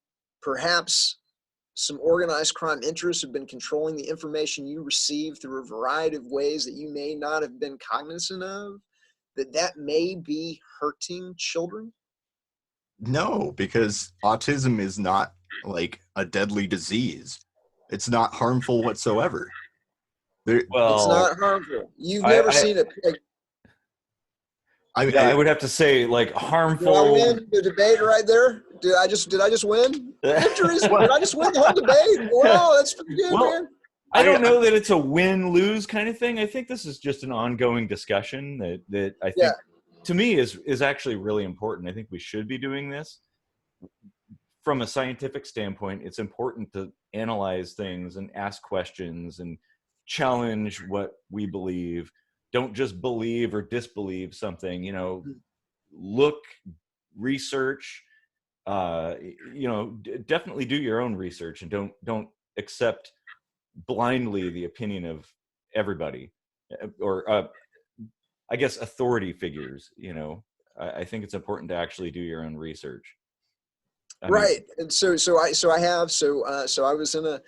perhaps some organized crime interests have been controlling the information you receive through a variety of ways that you may not have been cognizant of, that may be hurting children? No, because autism is not like a deadly disease. It's not harmful whatsoever. It's not harmful. You've never seen it. I would have to say, like, harmful. Did I win the debate right there? Did I just win? Victories? Did I just win the whole debate? Wow, that's pretty good, man. I don't know that it's a win-lose kind of thing. I think this is just an ongoing discussion that I think, to me, is actually really important. I think we should be doing this. From a scientific standpoint, it's important to analyze things and ask questions and challenge what we believe. Don't just believe or disbelieve something, look, research, definitely do your own research, and don't accept blindly the opinion of everybody, or I guess authority figures. I think it's important to actually do your own research. I mean, right. And so I was in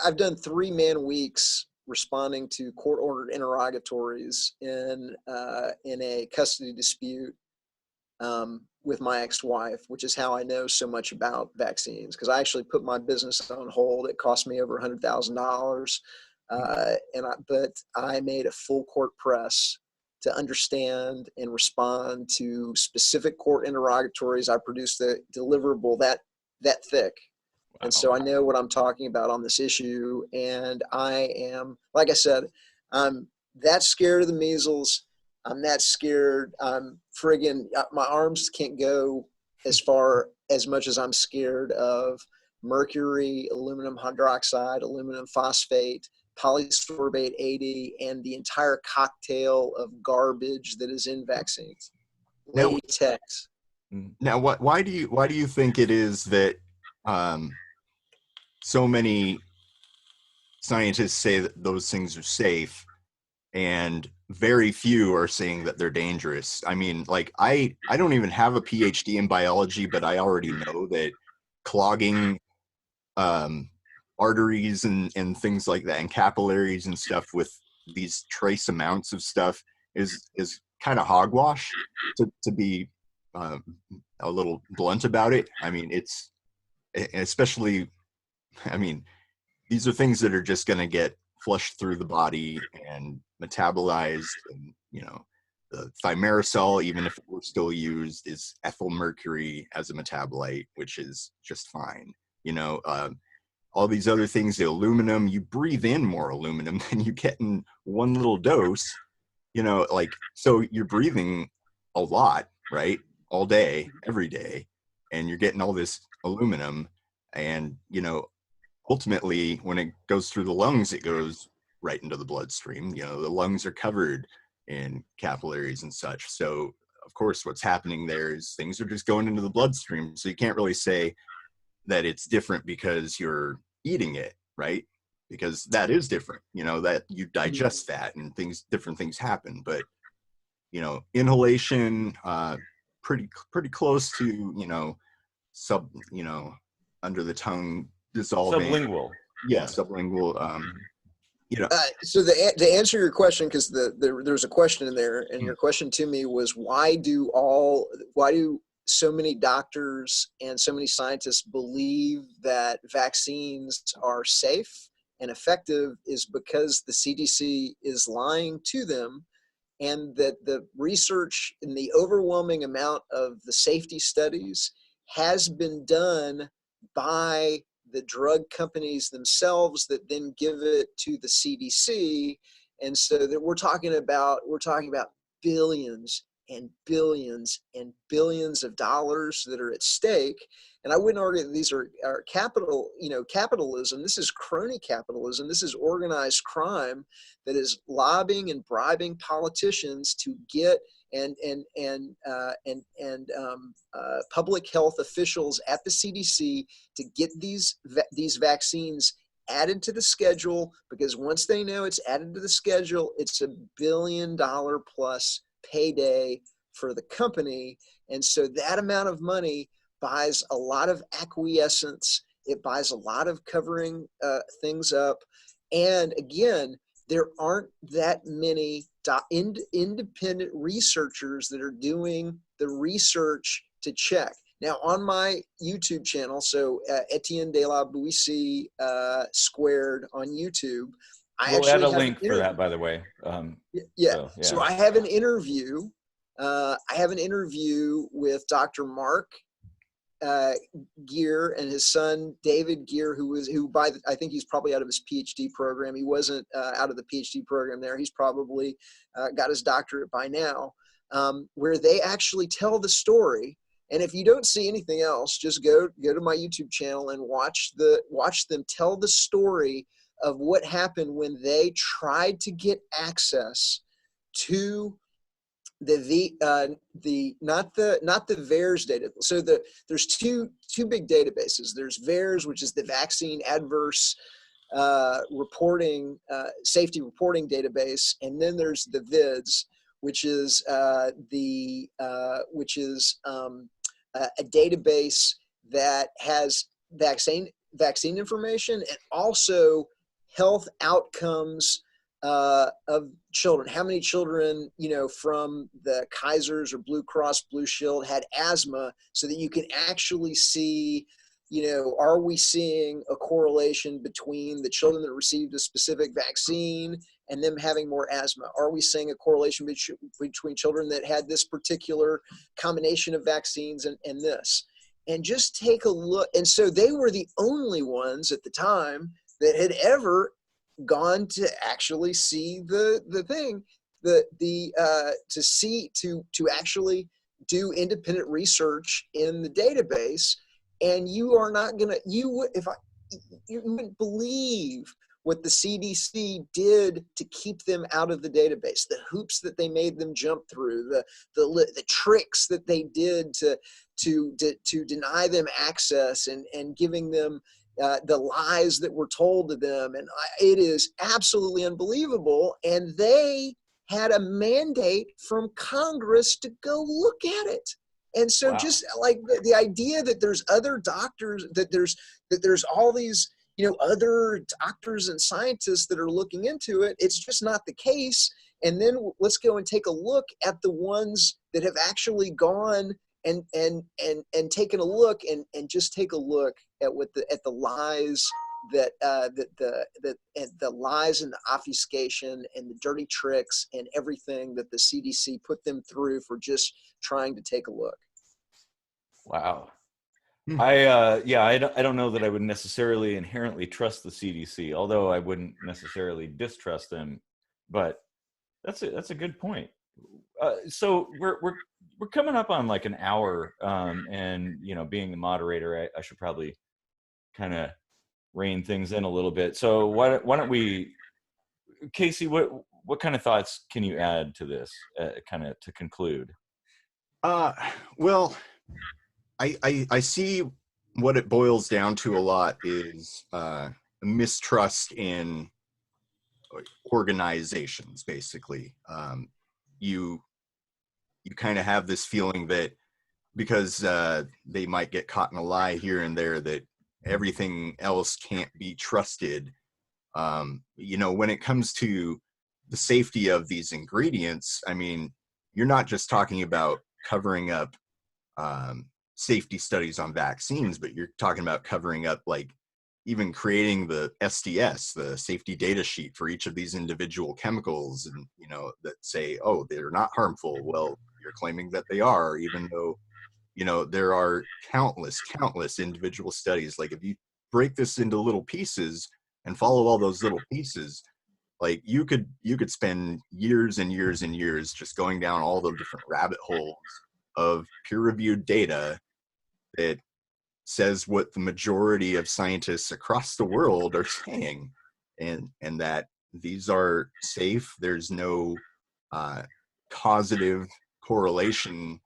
I've done 3-man weeks responding to court-ordered interrogatories in a custody dispute with my ex-wife, which is how I know so much about vaccines, because I actually put my business on hold. It cost me over $100,000, but I made a full court press to understand and respond to specific court interrogatories. I produced a deliverable that thick. And so I know what I'm talking about on this issue. And I am, like I said, I'm that scared of the measles. I'm that scared. I'm friggin', my arms can't go as much as I'm scared of mercury, aluminum hydroxide, aluminum phosphate, polysorbate 80, and the entire cocktail of garbage that is in vaccines. Latex. Now, why do you think it is that so many scientists say that those things are safe and very few are saying that they're dangerous? I mean, like, I don't even have a PhD in biology, but I already know that clogging arteries and things like that, and capillaries and stuff with these trace amounts of stuff is kind of hogwash, to be a little blunt about it. I mean, it's especially, I mean, these are things that are just going to get flushed through the body and metabolized. And, you know, the thimerosal, even if it were still used, is ethyl mercury as a metabolite, which is just fine. You know, all these other things, the aluminum, you breathe in more aluminum than you get in one little dose, you know, like, so you're breathing a lot, right? All day, every day, and you're getting all this aluminum. And, you know, ultimately, when it goes through the lungs, it goes right into the bloodstream. You know, the lungs are covered in capillaries and such. So, of course, what's happening there is things are just going into the bloodstream. So you can't really say that it's different because you're eating it, right? Because that is different, you know, that you digest that and different things happen. But, you know, inhalation, pretty close to, you know, under the tongue dissolving. Sublingual. Yeah, sublingual. You know. So to answer your question, because there's a question in there, and your question to me was, why do so many doctors and so many scientists believe that vaccines are safe and effective? Is because the CDC is lying to them, and that the research in the overwhelming amount of the safety studies has been done by the drug companies themselves that then give it to the CDC. And so that we're talking about billions and billions and billions of dollars that are at stake. And I wouldn't argue that these are capitalism. This is crony capitalism. This is organized crime that is lobbying and bribing politicians to get public health officials at the CDC to get these vaccines added to the schedule, because once they know it's added to the schedule, it's $1 billion plus payday for the company. And so that amount of money buys a lot of acquiescence. It buys a lot of covering things up. And again, there aren't that many independent researchers that are doing the research to check. Now, on my YouTube channel, so Etienne de la Boetie² on YouTube, we'll add a link for that, by the way. So I have an interview. With Dr. Mark Gear and his son David Gear, I think he's probably out of his PhD program. He wasn't out of the PhD program there. He's probably got his doctorate by now, where they actually tell the story. And if you don't see anything else, just go to my YouTube channel and watch them tell the story of what happened when they tried to get access to not the VAERS data. So there's two big databases. There's VAERS, which is the Vaccine Adverse Reporting Safety Reporting Database, and then there's the VIDS, which is a database that has vaccine information and also health outcomes of children. How many children, from the Kaisers or Blue Cross Blue Shield had asthma, so that you can actually see, are we seeing a correlation between the children that received a specific vaccine and them having more asthma? Are we seeing a correlation between children that had this particular combination of vaccines and this? And just take a look. And so they were the only ones at the time that had ever gone to actually see the thing, to actually do independent research in the database. And you are not gonna, you wouldn't believe what the CDC did to keep them out of the database, the hoops that they made them jump through, the tricks that they did to deny them access, and giving them the lies that were told to them. And it is absolutely unbelievable. And they had a mandate from Congress to go look at it. And so, wow. Just like the idea that there's other doctors, that there's all these, other doctors and scientists that are looking into it, it's just not the case. And then let's go and take a look at the ones that have actually gone and taken a look, and just take a look at the lies that the lies and the obfuscation and the dirty tricks and everything that the CDC put them through for just trying to take a look. Wow. I don't know that I would necessarily inherently trust the CDC, although I wouldn't necessarily distrust them. But that's a good point. So we're coming up on like an hour, and being the moderator, I should probably kind of rein things in a little bit. So why don't we, Casey? What kind of thoughts can you add to this, kind of to conclude? Well, I see what it boils down to a lot is mistrust in organizations. Basically, you kind of have this feeling that because they might get caught in a lie here and there, that everything else can't be trusted. When it comes to the safety of these ingredients, I mean, you're not just talking about covering up safety studies on vaccines, but you're talking about covering up, like, even creating the SDS, the safety data sheet for each of these individual chemicals, and that say, oh, they're not harmful. Well, you're claiming that they are, even though there are countless individual studies. Like, if you break this into little pieces and follow all those little pieces, like, you could spend years and years and years just going down all the different rabbit holes of peer-reviewed data that says what the majority of scientists across the world are saying, and that these are safe. There's no causative correlation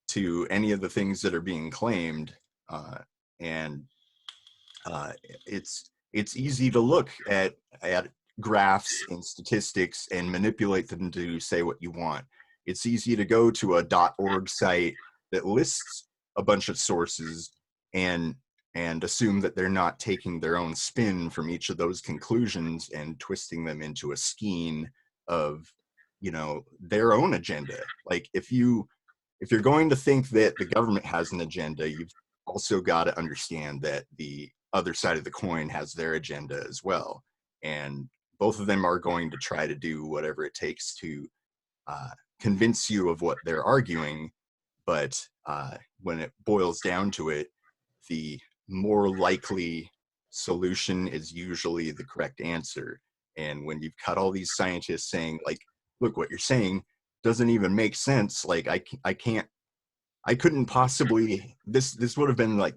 to any of the things that are being claimed, and it's easy to look at graphs and statistics and manipulate them to say what you want. It's easy to go to a .org site that lists a bunch of sources and assume that they're not taking their own spin from each of those conclusions and twisting them into a skein of their own agenda. Like, if you're going to think that the government has an agenda, you've also got to understand that the other side of the coin has their agenda as well, and both of them are going to try to do whatever it takes to convince you of what they're arguing. But when it boils down to it, the more likely solution is usually the correct answer. And when you've got all these scientists saying, like, look, what you're saying doesn't even make sense. Like, I couldn't possibly, this would have been like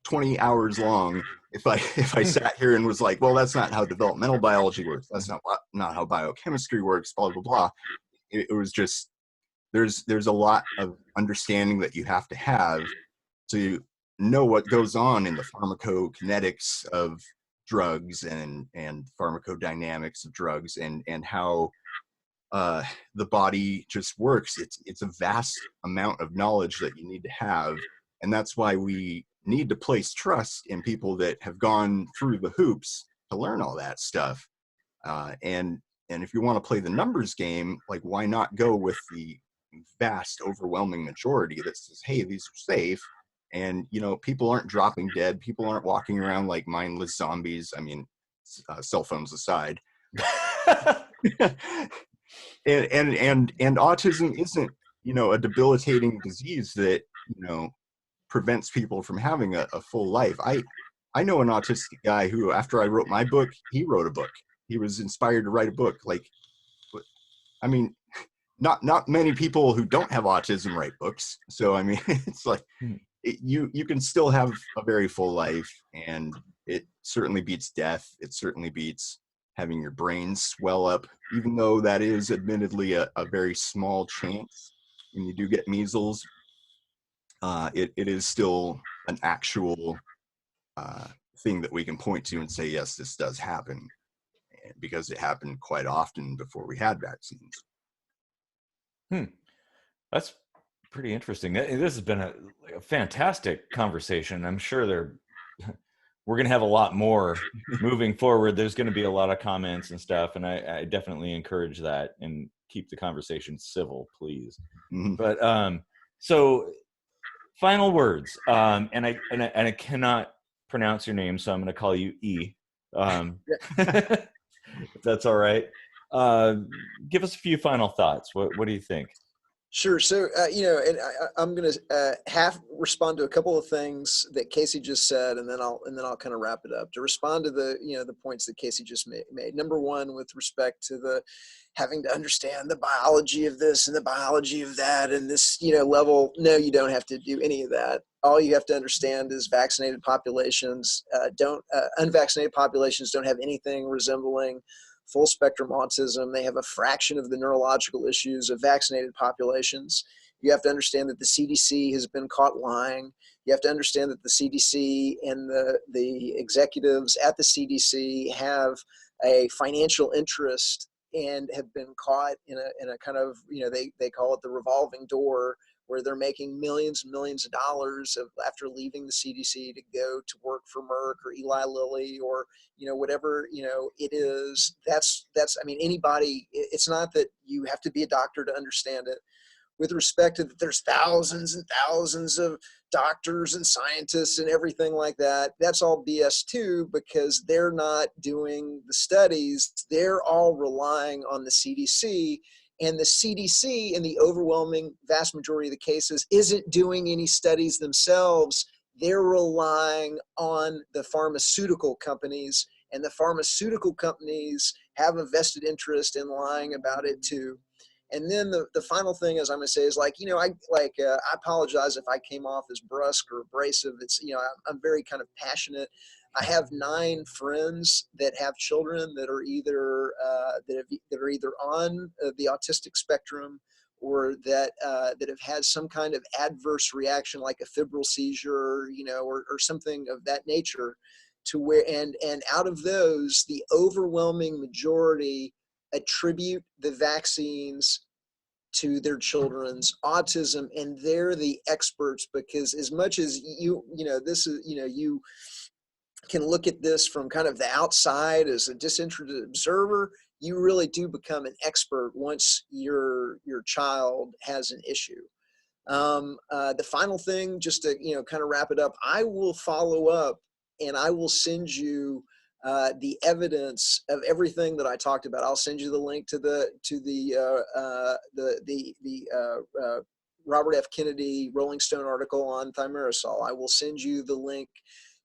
20 hours long if I sat here and was like, well, that's not how developmental biology works. That's not how biochemistry works, blah, blah, blah. It was just, there's a lot of understanding that you have to have to know what goes on in the pharmacokinetics of drugs and pharmacodynamics of drugs, and how the body just works. It's a vast amount of knowledge that you need to have, and that's why we need to place trust in people that have gone through the hoops to learn all that stuff. And if you want to play the numbers game, like, why not go with the vast, overwhelming majority that says, hey, these are safe, and people aren't dropping dead, people aren't walking around like mindless zombies. I mean, cell phones aside. and autism isn't a debilitating disease that prevents people from having a full life. I know an autistic guy who, after I wrote my book, he wrote a book. He was inspired to write a book. Like, I mean, not many people who don't have autism write books. So I mean, it's like you can still have a very full life, and it certainly beats death. It certainly beats having your brain swell up, even though that is admittedly a very small chance when you do get measles. It is still an actual thing that we can point to and say, yes, this does happen, because it happened quite often before we had vaccines. That's pretty interesting. This has been a fantastic conversation. I'm sure we're going to have a lot more moving forward. There's going to be a lot of comments and stuff, and I definitely encourage that, and keep the conversation civil, please. Mm-hmm. But so final words, and I cannot pronounce your name, so I'm going to call you E. If that's all right. Give us a few final thoughts. What do you think? Sure. So, and I'm going to half respond to a couple of things that Casey just said, and then I'll kind of wrap it up. To respond to the points that Casey just made. Number one, with respect to the having to understand the biology of this and the biology of that, and this, level. No, you don't have to do any of that. All you have to understand is vaccinated populations unvaccinated populations don't have anything resembling full spectrum autism. They have a fraction of the neurological issues of vaccinated populations. You have to understand that the CDC has been caught lying. You have to understand that the CDC and the executives at the CDC have a financial interest and have been caught in a kind of, they call it the revolving door, where they're making millions and millions of dollars after leaving the CDC to go to work for Merck or Eli Lilly or, whatever, it is. That's, I mean, anybody, it's not that you have to be a doctor to understand it. With respect to that, there's thousands and thousands of doctors and scientists and everything like that. That's all BS too, because they're not doing the studies. They're all relying on the CDC. And the CDC, in the overwhelming vast majority of the cases, isn't doing any studies themselves. They're relying on the pharmaceutical companies, and the pharmaceutical companies have a vested interest in lying about it too. And then the final thing is I'm going to say is I apologize if I came off as brusque or abrasive. It's, I'm very kind of passionate. I have 9 friends that have children that are either that are either on the autistic spectrum or that have had some kind of adverse reaction, like a febrile seizure, or something of that nature, to where and out of those, the overwhelming majority attribute the vaccines to their children's autism, and they're the experts, because as much as you can look at this from kind of the outside as a disinterested observer, you really do become an expert once your child has an issue. The final thing, just to kind of wrap it up, I will follow up and I will send you the evidence of everything that I talked about. I'll send you the link to the Robert F. Kennedy Rolling Stone article on Thimerosal. I will send you the link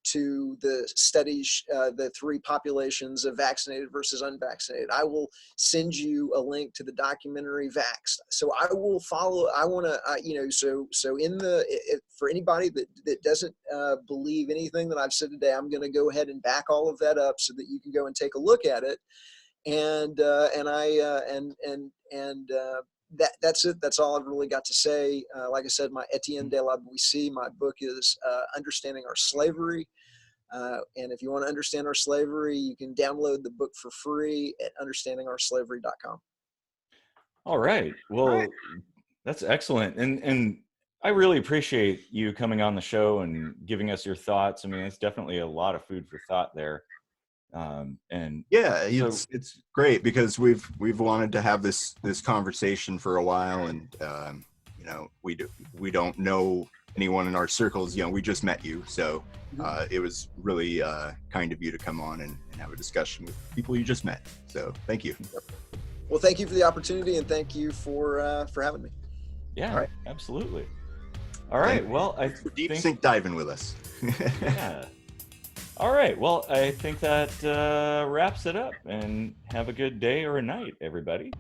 to the studies, the 3 populations of vaccinated versus unvaccinated. I will send you a link to the documentary Vaxxed. So I will follow. I want to, so in for anybody that doesn't believe anything that I've said today, I'm going to go ahead and back all of that up so that you can go and take a look at it. That's it. That's all I've really got to say. Like I said, my Etienne de la Boetie², my book is Understanding Our Slavery. And if you want to understand our slavery, you can download the book for free at understandingourslavery.com. All right. Well, that's excellent. And I really appreciate you coming on the show and giving us your thoughts. I mean, it's definitely a lot of food for thought there. And yeah, it's great because we've wanted to have this conversation for a while, and you know, we don't know anyone in our circles. You know, we just met you, so it was really kind of you to come on and have a discussion with people you just met. So thank you. Well, thank you for the opportunity, and thank you for having me. Yeah, all right. Absolutely. All right. Well, I deep think, sink diving with us. yeah. All right. Well, I think that wraps it up, and have a good day or a night, everybody.